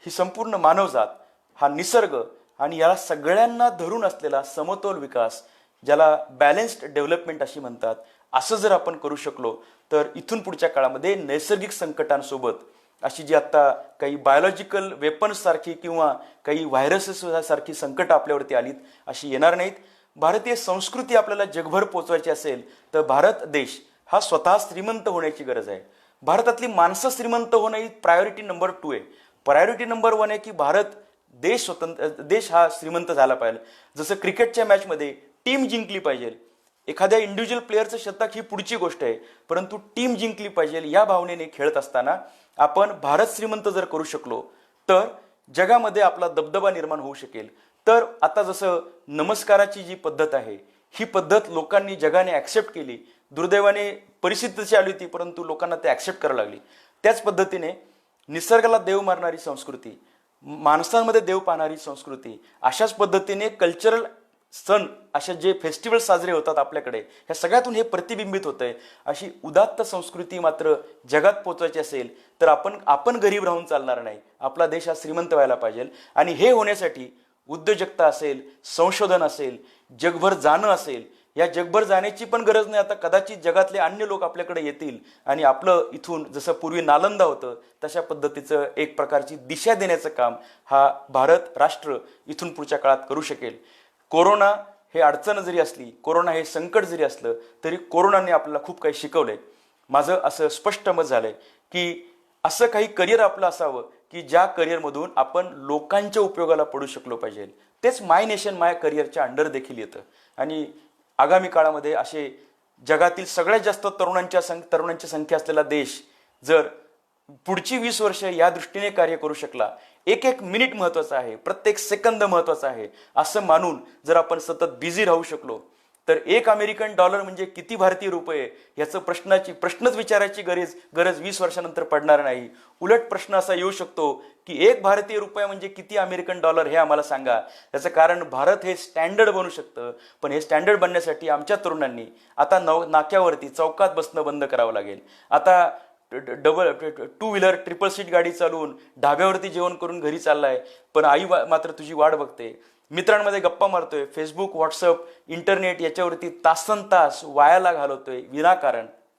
ही संपूर्ण मानवजात, हा निसर्ग आणि याला सगळ्यांना धरून असलेला समतोल विकास, ज्याला बॅलन्स्ड डेव्हलपमेंट अशी म्हणतात, असं जर आपण करू शकलो तर इथून पुढच्या काळामध्ये नैसर्गिक संकटांसोबत अशी जी आता काही बायोलॉजिकल वेपन्स सारखी किंवा काही व्हायरसेस सारखी संकट आपल्यावरती आलीत अशी येणार नाहीत. भारतीय संस्कृती आपल्याला जगभर पोचवायची असेल तर भारत देश हा स्वतः श्रीमंत होण्याची गरज आहे. भारतातली माणसं श्रीमंत होणं ही प्रायोरिटी नंबर 2 आहे. प्रायोरिटी नंबर 1 आहे की भारत देश हा श्रीमंत झाला पाहिजे. जसं क्रिकेटच्या मॅचमध्ये टीम जिंकली पाहिजे, एखाद्या इंडिव्हिज्युअल प्लेअरचं शतक ही पुढची गोष्ट आहे, परंतु टीम जिंकली पाहिजे या भावनेने खेळत असताना आपण भारत श्रीमंत जर करू शकलो तर जगामध्ये आपला दबदबा निर्माण होऊ शकेल. तर आता जसं नमस्काराची जी पद्धत आहे ही पद्धत लोकांनी, जगाने ऍक्सेप्ट केली. दुर्दैवाने परिस्थिती तशी आली होती, परंतु लोकांना ते ऍक्सेप्ट करायला लागली. त्याच पद्धतीने निसर्गाला देव मानणारी संस्कृती, माणसांमध्ये देव पाहणारी संस्कृती, अशाच पद्धतीने कल्चरल सण, असे जे फेस्टिवल साजरे होतात आपल्याकडे, ह्या सगळ्यातून हे प्रतिबिंबित होतंय. अशी उदात्त संस्कृती मात्र जगात पोचवायची असेल तर आपण गरीब राहून चालणार नाही. आपला देश हा श्रीमंत व्हायला पाहिजे आणि हे होण्यासाठी उद्योजकता असेल, संशोधन असेल, जगभर जाणं असेल. या जगभर जाण्याची पण गरज नाही. आता कदाचित जगातले अन्य लोक आपल्याकडे येतील आणि आपलं इथून जसं पूर्वी नालंदा होतं तशा पद्धतीचं एक प्रकारची दिशा देण्याचं काम हा भारत राष्ट्र इथून पुढच्या काळात करू शकेल. कोरोना हे अडचण जरी असली, कोरोना हे संकट जरी असलं तरी कोरोनाने आपल्याला खूप काही शिकवलंय. माझं असं स्पष्ट मत झालंय की असं काही करिअर आपलं असावं की ज्या करिअरमधून आपण लोकांच्या उपयोगाला पडू शकलो पाहिजे. तेच माय नेशन माय करिअरच्या अंडर देखील येतं. आणि आगामी काळामध्ये असे जगातील सगळ्यात जास्त तरुणांची संख्या असलेला देश जर पुढची 20 वर्ष या दृष्टीने कार्य करू शकला, एक एक मिनिट महत्वाचा आहे, प्रत्येक सेकंद महत्वाचा आहे असं मानून जर आपण सतत बिझी राहू शकलो तर $1 अमेरिकन म्हणजे किती भारतीय रुपये याचं प्रश्नच विचारायची गरज 20 वर्षानंतर पडणार नाही. उलट प्रश्न असा येऊ शकतो की $1 भारतीय म्हणजे किती अमेरिकन डॉलर हे आम्हाला सांगा. त्याचं कारण भारत हे स्टँडर्ड बनू शकतं, पण हे स्टँडर्ड बनण्यासाठी आमच्या तरुणांनी आता नाक्यावरती चौकात बसणं बंद करावं लागेल. आता टू व्हीलर ट्रिपल सीट गाडी चालवून ढाब्यावरती जेवण करून घरी चाललाय, पण आई मात्र तुझी वाट बघते. मित्रांमध्ये गप्पा मारतोय, फेसबुक, व्हॉट्सअप, इंटरनेट याच्यावरती तासनतास वायाला घालवतोय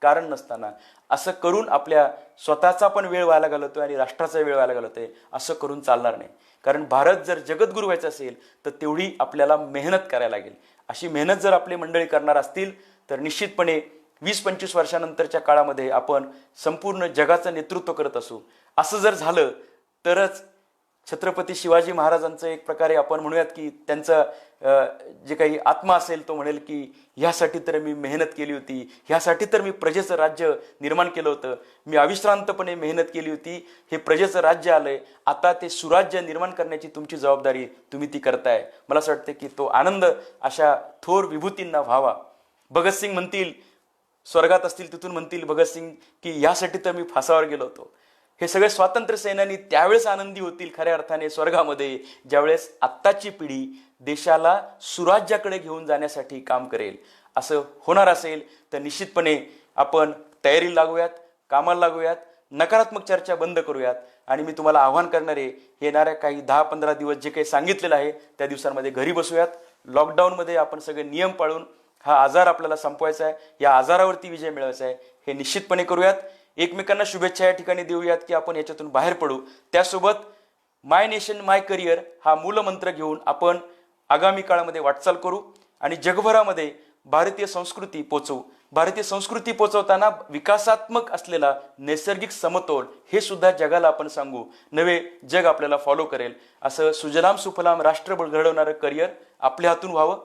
कारण नसताना. असं करून आपल्या स्वतःचा पण वेळ वायाला घालवतोय आणि राष्ट्राचा वेळ वायाला घालवतोय. असं करून चालणार नाही. कारण भारत जर जगद्गुरू व्हायचं असेल तर तेवढी आपल्याला मेहनत करायला लागेल. अशी मेहनत जर आपली मंडळी करणार असतील तर निश्चितपणे 20-25 वर्षानंतरच्या काळामध्ये आपण संपूर्ण जगाचं नेतृत्व करत असू. असं जर झालं तरच छत्रपती शिवाजी महाराजांचं एक प्रकारे आपण म्हणूयात की त्यांचा जे काही आत्मा असेल तो म्हणेल की ह्यासाठी तर मी मेहनत केली होती, ह्यासाठी तर मी प्रजेचं राज्य निर्माण केलं होतं, मी अविश्रांतपणे मेहनत केली होती, हे प्रजेचं राज्य आलंय, आता ते सुराज्य निर्माण करण्याची तुमची जबाबदारी तुम्ही ती करताय. मला असं वाटतं की तो आनंद अशा थोर विभूतींना व्हावा. भगतसिंग म्हणतील, स्वर्गात असतील तिथून म्हणतील भगतसिंग की यासाठी तर मी फासावर गेलो होतो. हे सगळे स्वातंत्र्य सेनानी त्यावेळेस आनंदी होतील खऱ्या अर्थाने स्वर्गामध्ये, ज्यावेळेस आत्ताची पिढी देशाला सुराज्याकडे घेऊन जाण्यासाठी काम करेल. असं होणार असेल तर निश्चितपणे आपण तयारीला लागूयात, कामाला लागूयात, नकारात्मक चर्चा बंद करूयात. आणि मी तुम्हाला आव्हान करणारे, येणाऱ्या काही 10-15 दिवस जे काही सांगितलेलं आहे त्या दिवसांमध्ये घरी बसूयात. लॉकडाऊनमध्ये आपण सगळे नियम पाळून हा आजार आपल्याला संपवायचा आहे, या आजारावरती विजय मिळवायचा आहे, हे निश्चितपणे करूयात. एकमेकांना शुभेच्छा या ठिकाणी देऊयात की आपण याच्यातून बाहेर पडू. त्यासोबत माय नेशन माय करिअर हा मूलमंत्र घेऊन आपण आगामी काळामध्ये वाटचाल करू आणि जगभरामध्ये भारतीय संस्कृती पोचवू. भारतीय संस्कृती पोचवताना विकासात्मक असलेला नैसर्गिक समतोल हे सुद्धा जगाला आपण सांगू. नवे जग आपल्याला फॉलो करेल. असं सुजलाम सुफलाम राष्ट्र घडवणारं करिअर आपल्या हातून व्हावं.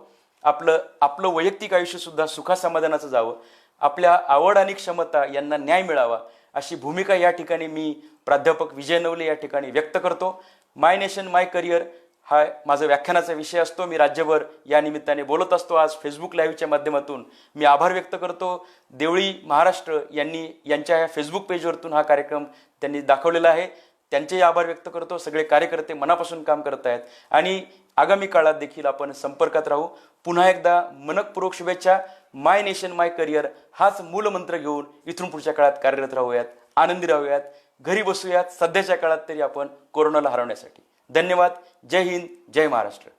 आपलं वैयक्तिक आयुष्य सुद्धा सुखासमाधानाचं जावं. आपल्या आवड आणि क्षमता यांना न्याय मिळावा अशी भूमिका या ठिकाणी मी प्राध्यापक विजय नवले या ठिकाणी व्यक्त करतो. माय नेशन माय करिअर हा माझा व्याख्यानाचा विषय असतो. मी राज्यभर या निमित्ताने बोलत असतो. आज फेसबुक लाईव्हच्या माध्यमातून मी आभार व्यक्त करतो. देवळी महाराष्ट्र यांच्या या फेसबुक पेजवरतून हा कार्यक्रम त्यांनी दाखवलेला आहे. त्यांचेही आभार व्यक्त करतो. सगळे कार्यकर्ते मनापासून काम करत आहेत आणि आगामी काळात देखील आपण संपर्कात राहू. पुन्हा एकदा मनपूर्वक शुभेच्छा. माय नेशन माय करिअर हाच मूलमंत्र घेऊन इथून पुढच्या काळात कार्यरत राहूयात, आनंदी राहूयात, घरी बसूयात, सध्याच्या काळात तरी आपण कोरोनाला हरवण्यासाठी. धन्यवाद. जय हिंद, जय महाराष्ट्र.